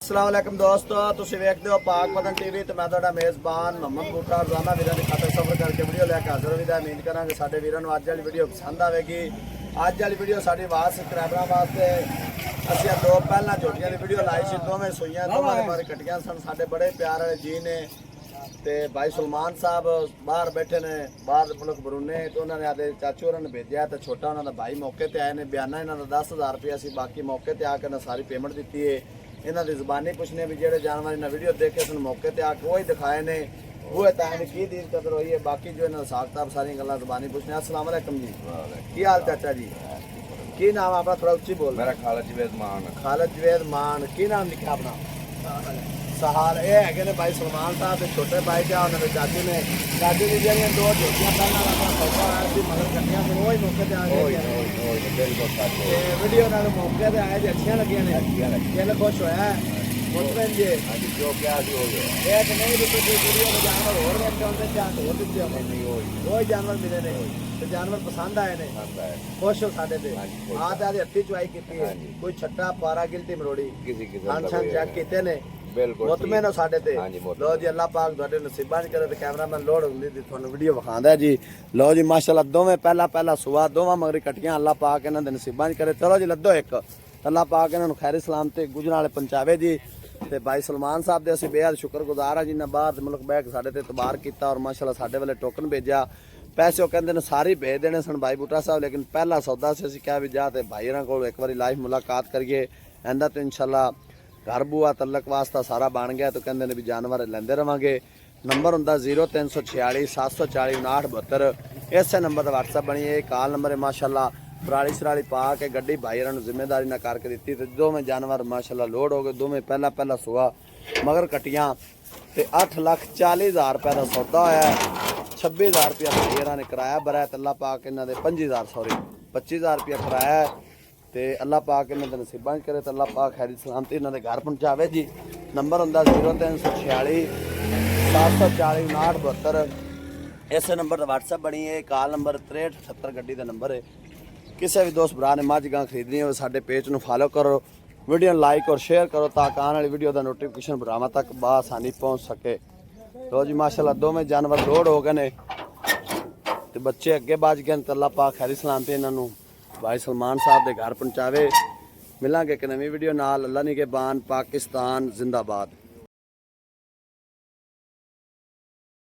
अस्सलाम वालेकुम दोस्तों, तुसीं वेखदे हो पाक वतन टीवी ते मैं तुहाडा मेज़बान मोहम्मद बूटा रोज़ाना वीरां दी खातर सफर करके वीडियो लैके हाज़र होई दा। उम्मीद करांगे साडे वीरां नूं अज वाली वीडियो पसंद आवेगी। अज वाली वीडियो साडी वास सबसक्राइबरां वास्ते असीं दो पहलां झोटियां दी वीडियो लाई सी, दोवें सूईयां दोवां दे बारे कट्टियां सन। साडे बड़े प्यार वाले जी ने ते भाई सुलमान साहब बाहर बैठे ने, बाहर मुल्क बरूने, तो उन्होंने आदे चाचू होरां ने भेजिया ते छोटा उन्होंने भाई मौके ते आए ने। बयाना इन्हां दा 10,000 रुपया सी, बाकी मौके ते आके इन्हां सारी पेमेंट दित्ती है। इन्हां दी ज़बानी पुछने भी जेड़े जानवर इन्हां वीडियो देखे सन मौके ते आके वही दिखाए ने, वो टाइम की दीन कदर हुई है। बाकी जो इन्हां साख साहब सारी गल्लां ज़बानी पुछने। अस्सलाम वालेकुम जी, की हाल चाचा जी? की नाम आपका? थोड़ा उच्ची बोल। मेरा खालिद जवेद मान। खालिद जवेद मान। की नाम लिखा अपना? सहार। ये है भाई सुलमान साहब के छोटे भाई क्या उन्होंने चाचू ने जी दो झोटियां पहला सौदा आया सी मगर कटियां फिर वही मौके ते आ गए। वीडियो नाल मौके ते आए जी अच्छियां लगियां ने, दिल खुश होया मुतमईन जी। जो क्या हो गया ये तो नहीं भी कुछ वीडियो में जानवर और बैठे होंगे चाहे और दिखे होंगे, वही जानवर मिले ने तो जानवर पसंद आए ने, खुश हो साडे ते। आज आदे हत्थी चुआई कीती है, कोई छट्टा पारा गिलटी मरोड़ी किसी खान चेक कीते ने, बिल्कुल मुतमईन हो साडे ते। लो जी अल्लाह पाक तुहाडे नसीबां च करे ते कैमरामैन लोड हुंदी दी तुहानू वीडियो विखांदा जी। लो जी माशाअल्लाह दोवें पहला सुआ दोवां मगरी कटियां अल्लाह पाक इन्हां दे नसीबां च करे। चलो जी लद्दो एक, अल्लाह पाक इन्हां नू खैर सलामती गुजरन वाले पहुंचावे जी। ते भाई सलमान साहब दे असीं बेहद शुक्रगुजार हां जिन्हां बाहर मुल्क बह के साडे ते इतबार कीता और माशाअल्लाह साडे वाले टोकन भेजा। पैसे वो कहंदे ने सारे भेज देने सन भाई बूटा साहब, लेकिन पहला सौदा से असीं क्या भी जा ते भाई होरां कोल एक बारी लाइव मुलाकात करिए। इंदा तो इंशाअल्लाह घर बुआ तलक वास्ता सारा बन गया, तो कहते हैं भी जानवर लेंदे रवांगे। नंबर होंदा 0346 740 5972। इस नंबर का व्हाट्सअप बनी है, कॉल नंबर है। माशाअल्लाह पराली शराली पा के गड्डी भाई होरां नूं जिम्मेदारी ना करके दी, तो दोवें जानवर माशाअल्लाह लोड हो गए। दोवें पहला सुआ मगर कटियां ते 8,40,000 रुपये का सौदा होया। 26,000 रुपया भाई होरां ने कराया भराया, तो अल्लाह पाक इन्हां दे 25,000 रुपया कराया ते अल्लाह पाक इन्हां दे नसीबां च करे, तो अल्लाह पाक खैरी सलामती इन्हां दे घर पहुंचावे जी। नंबर होंदा 0346 740 5972। इस नंबर का व्हाट्सअप बनी है, कॉल नंबर 6378 गड्डी का नंबर है। किसी भी दोस्त भरा ने मझ गां खरीदनी हो साडे पेज नूं फॉलो करो, वीडियो लाइक और शेयर करो ताकि आने वाली वीडियो का नोटिफिकेशन भरावां तक बआसानी पहुँच सके। तो जी माशाअल्लाह दोवें जानवर लोड हो गए ने ते बच्चे अगे बज गए, तो अल्लाह पाक खैरी सलामती इन्हों भाई सलमान साहब के घर पहुंचावे। मिलांगे एक नवी वीडियो नाल। अल्लाह निगहबान। पाकिस्तान जिंदाबाद।